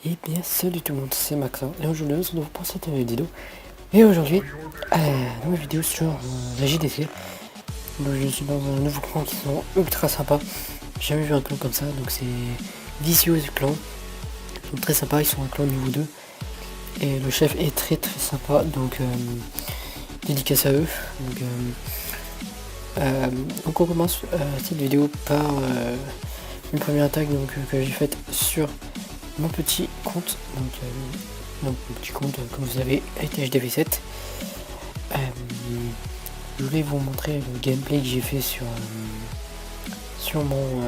Et bien salut tout le monde, c'est Maxin et aujourd'hui on se retrouve pour cette nouvelle vidéo. Et aujourd'hui, nouvelle vidéo sur la JDC. Donc je suis dans un nouveau clan qui sont ultra sympa. J'ai jamais vu un clan comme ça, donc c'est Vicious Clan. Donc très sympa, ils sont un clan niveau 2. Et le chef est très sympa, donc dédicace à eux. Donc on commence cette vidéo par une première attaque que j'ai faite sur mon petit compte, mon petit compte comme vous savez avec HDV7. Je vais vous montrer le gameplay que j'ai fait sur mon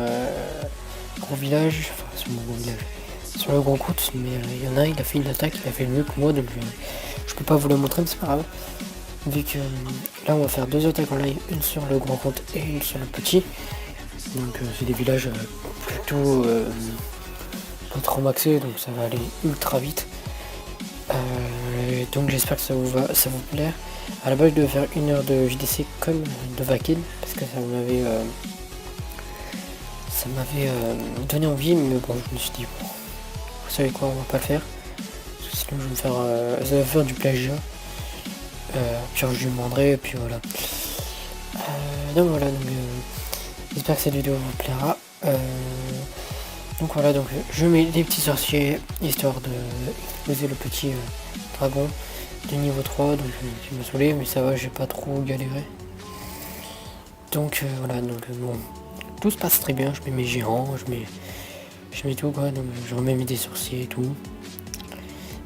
gros village, sur le gros compte, mais il y en a, il a fait une attaque, il a fait mieux que moi, donc je peux pas vous la montrer, mais c'est pas grave. Vu que là on va faire deux attaques en live, une sur le grand compte et une sur le petit. Donc c'est des villages plutôt pas trop maxé, donc ça va aller ultra vite. Donc j'espère que ça vous plaire. À la base je devais faire 1 heure de JDC comme de Vakil parce que ça m'avait donné envie, mais bon je me suis dit bon, vous savez quoi, on va pas le faire parce que sinon je vais me faire ça va faire du plagiat. Puis je lui demanderai et puis voilà. Donc voilà, j'espère que cette vidéo vous plaira. Donc voilà, donc je mets des petits sorciers histoire de exploser le petit dragon de niveau 3, donc qui m'a saoulé, mais ça va, j'ai pas trop galéré. Donc voilà, donc bon, tout se passe très bien, je mets mes géants, je mets tout quoi, donc je remets mes des sorciers et tout.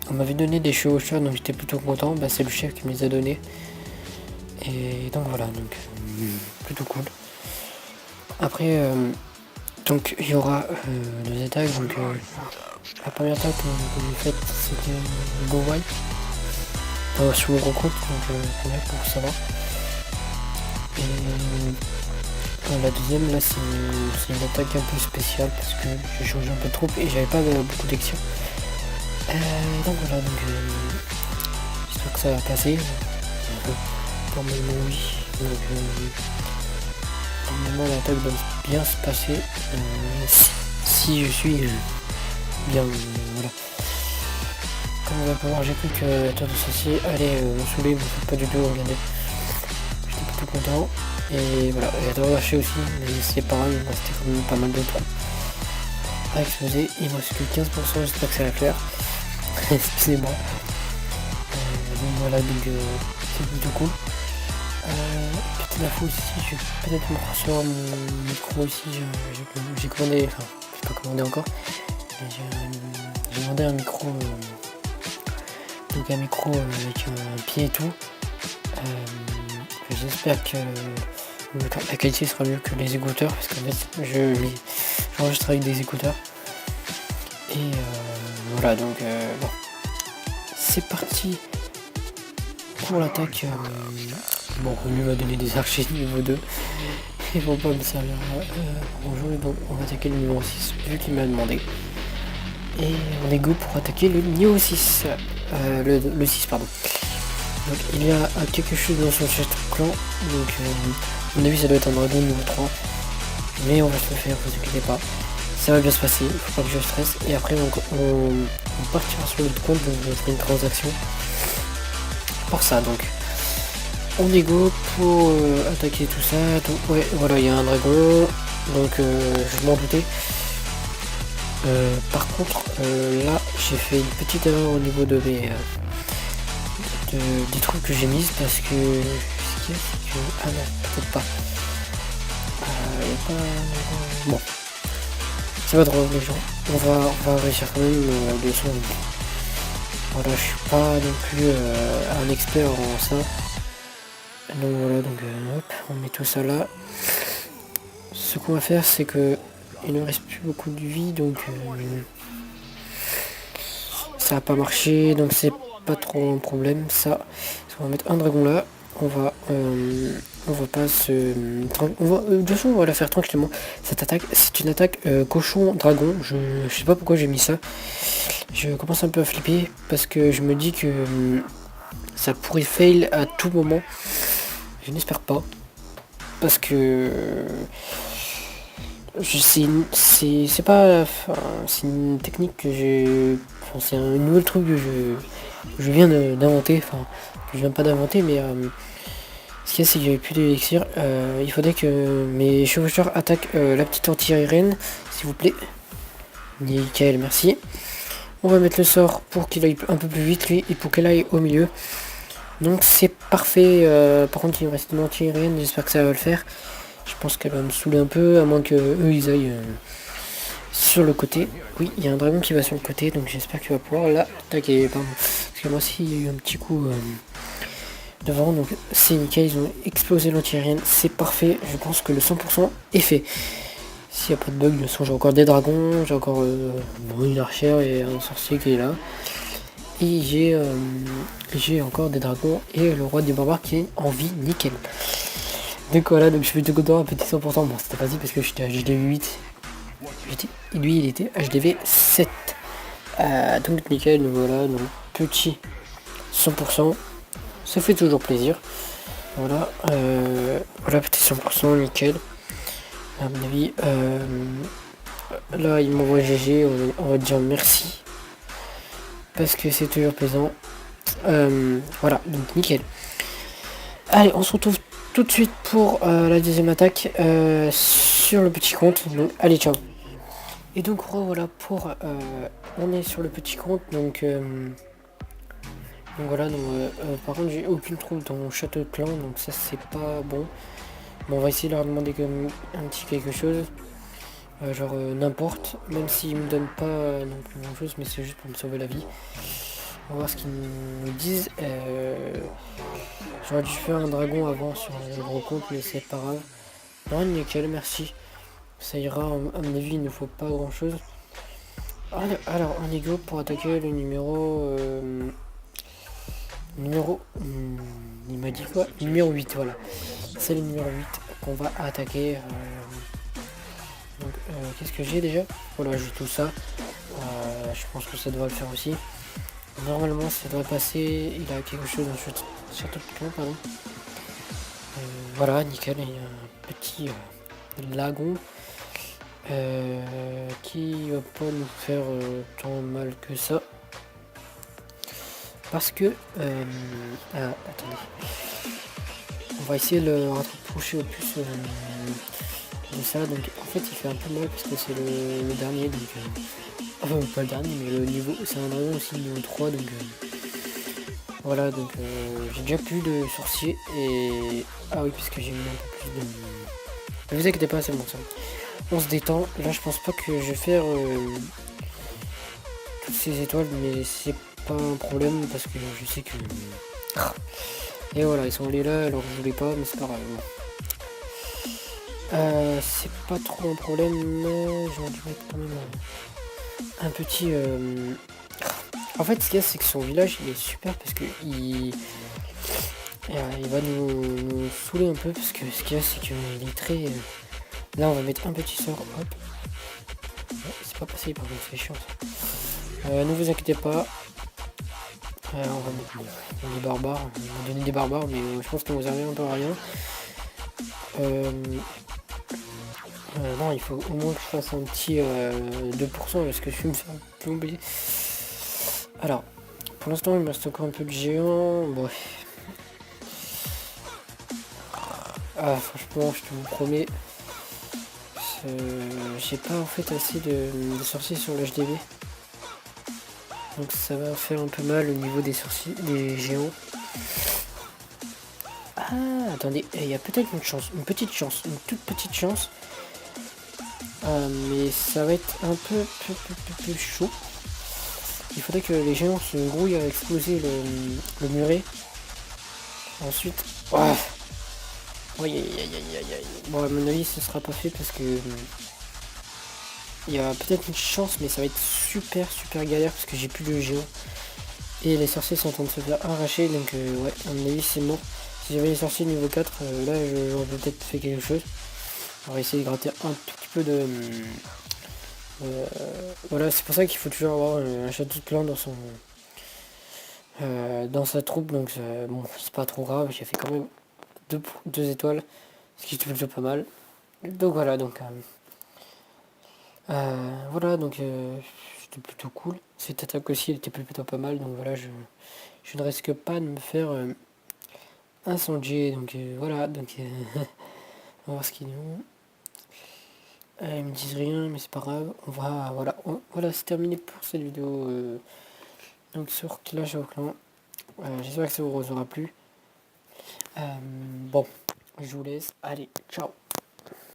On m'avait donné des chevaucheurs, donc j'étais plutôt content, bah, c'est le chef qui me les a donnés. Et donc voilà, donc plutôt cool. Après donc il y aura deux attaques, donc la première attaque que j'ai faite c'était Go Wild sur le gros compte, donc pour savoir. Et la deuxième là c'est une attaque un peu spéciale parce que j'ai changé un peu de troupe et j'avais pas beaucoup d'actions. Donc voilà, donc j'espère que ça va passer. Normalement oui. Donc normalement l'attaque doit bien se passer si je suis bien, voilà. Comme on va pouvoir, j'ai cru que la tour de ceci allait me saouler, mais pas du tout, regardez. J'étais plutôt content. Et voilà, et la tour marché aussi, mais c'est pareil, il me restait quand même pas mal d'autres à exploser. Il me reste que 15%, j'espère que ça va faire. Excusez-moi. Donc voilà, donc c'est plutôt cool. Petite info aussi, je vais peut-être me recevoir mon micro aussi, j'ai commandé, enfin j'ai pas commandé encore, mais j'ai demandé un micro, donc un micro avec un pied et tout. J'espère que la qualité sera mieux que les écouteurs, parce qu'en fait j'enregistre avec des écouteurs. Et voilà, donc bon, c'est parti pour l'attaque. Bon, lui m'a donné des archers niveau 2. Ils vont pas me servir en jeu, donc on va attaquer le niveau 6, vu qu'il m'a demandé. Et on est go pour attaquer le niveau 6. Le 6, pardon. Donc il y a quelque chose dans son chef clan, donc à mon avis ça doit être un dragon niveau 3. Mais on va se le faire, vous inquiétez pas. Ça va bien se passer, il faut pas que je stresse. Et après on partira sur l'autre compte, donc je ferai une transaction pour ça. Donc on est go pour attaquer tout ça. Donc ouais, voilà, il y a un dragon, donc je m'en doutais. Par contre là j'ai fait une petite erreur au niveau de mes des trucs que j'ai mises, parce que ce qu'il y a c'est que ah non, peut-être pas, y a pas, bon c'est pas drôle les gens, on va réussir quand même le son. Voilà, je suis pas non plus un expert en ça. Donc voilà, donc hop, on met tout ça là. Ce qu'on va faire c'est que il ne reste plus beaucoup de vie, donc ça a pas marché, donc c'est pas trop un problème ça. On va mettre un dragon là, on va pas se... de toute façon on va la faire tranquillement. Cette attaque, c'est une attaque cochon dragon, je sais pas pourquoi j'ai mis ça. Je commence un peu à flipper parce que je me dis que ça pourrait fail à tout moment. Je n'espère pas, parce que c'est pas, enfin, c'est une technique que j'ai Enfin, c'est un nouveau truc que je viens d'inventer. Enfin, que je viens pas d'inventer, mais ce qu'il y a, c'est qu'il n'y avait plus d'élixir. Il faudrait que mes chevaucheurs attaquent la petite anti-aérienne, s'il vous plaît. Nickel, merci. On va mettre le sort pour qu'il aille un peu plus vite, lui, et pour qu'elle aille au milieu. Donc c'est parfait. Par contre, il me reste une anti-aérienne, j'espère que ça va le faire. Je pense qu'elle va me saouler un peu, à moins que eux ils aillent sur le côté. Oui, il y a un dragon qui va sur le côté, donc j'espère qu'il va pouvoir l'attaquer. Pardon. Parce que moi aussi, il y a eu un petit coup devant, donc c'est nickel. Ils ont explosé l'anti-aérienne, c'est parfait. Je pense que le 100% est fait. S'il n'y a pas de bug, de toute façon, j'ai encore des dragons, j'ai encore une archère et un sorcier qui est là. Et j'ai encore des dragons et le roi des barbares qui est en vie, nickel. Donc voilà, donc je suis tout content, un petit 100%. Bon, c'était facile parce que j'étais à HDV 8. Lui, il était HDV 7. Donc nickel, donc voilà, donc petit 100%. Ça fait toujours plaisir. Voilà, voilà, petit 100%, nickel. À mon avis, là, il m'envoie GG, on va dire merci. Parce que c'est toujours plaisant. Voilà, donc nickel. Allez, on se retrouve tout de suite pour la deuxième attaque sur le petit compte. Donc, allez, ciao. Et donc, voilà, on est sur le petit compte. Donc voilà, donc, par contre, j'ai aucune troupe dans mon château de clan. Donc, ça, c'est pas bon. Bon, on va essayer de leur demander comme un petit quelque chose. Genre n'importe, même s'ils me donnent pas non plus grand chose, mais c'est juste pour me sauver la vie. On va voir ce qu'ils nous disent. J'aurais dû faire un dragon avant sur le gros compte, mais c'est pas grave. Non, nickel, merci. Ça ira, à mon avis, il ne faut pas grand chose. Alors, on est go pour attaquer le numéro. Il m'a dit quoi? Numéro 8, voilà. C'est le numéro 8 qu'on va attaquer. Donc, qu'est-ce que j'ai déjà? Voilà, j'ai tout ça. Je pense que ça devrait le faire aussi. Normalement, ça devrait passer. Il a quelque chose dans le château de clan, pardon. Voilà, nickel. Il y a un petit lagon qui va pas nous faire tant mal que ça. Parce que. Attendez. On va essayer de le rapprocher au plus de ça. Donc, en fait, il fait un peu mal parce que c'est le dernier. Donc, enfin, pas le dernier, mais le niveau. C'est un dragon aussi, niveau 3. Donc. Voilà, donc j'ai déjà plus de sorciers et... Ah oui, puisque j'ai mis un peu plus de... Ne vous inquiétez pas, c'est bon ça. On se détend. Là, je pense pas que je vais faire toutes ces étoiles, mais c'est pas un problème parce que je sais que... Et voilà, ils sont allés là, alors je voulais pas, mais c'est pas grave. C'est pas trop un problème, mais j'aurais dû mettre quand même un petit... En fait, ce qu'il y a, c'est que son village, il est super parce que il va nous saouler un peu parce que ce qu'il y a, c'est qu'il est très... Là, on va mettre un petit sort, hop. C'est pas passé, par contre, c'est chiant ça. Ne vous inquiétez pas. On va mettre des barbares. On va donner des barbares, mais je pense qu'on vous arrive un peu à rien. Non, il faut au moins que je fasse un petit 2% parce que je vais me faire plomber. Alors, pour l'instant, il me reste encore un peu de géant. Bon. Ah, franchement, je te vous promets, j'ai pas en fait assez de sorciers sur l'HDB. Donc ça va faire un peu mal au niveau des sorciers, des géants. Ah, attendez, il y a peut-être une chance, une petite chance, une toute petite chance. Mais ça va être un peu chaud. Il faudrait que les géants se grouillent à exploser le muret. Ensuite... Oh. Aïe. Bon, à mon avis, ce sera pas fait parce que... Il y a peut-être une chance, mais ça va être super galère parce que j'ai plus de géants. Et les sorciers sont en train de se faire arracher, donc ouais, à mon avis, c'est mort. Si j'avais les sorciers niveau 4, là, j'aurais peut-être fait quelque chose. On va essayer de gratter un tout petit peu de... voilà, c'est pour ça qu'il faut toujours avoir un château de clan dans sa troupe, donc bon, c'est pas trop grave, j'ai fait quand même deux étoiles, ce qui est toujours pas mal. Donc voilà, donc voilà, donc je c'était plutôt cool. Cette attaque aussi, elle était plutôt pas mal. Donc voilà, je ne risque pas de me faire incendier. Donc voilà, donc on va voir ce qu'ils ont. Ils me disent rien, mais c'est pas grave. Voilà, c'est terminé pour cette vidéo. Donc sur Clash of Clans. J'espère que ça vous aura plu. Bon, je vous laisse. Allez, ciao.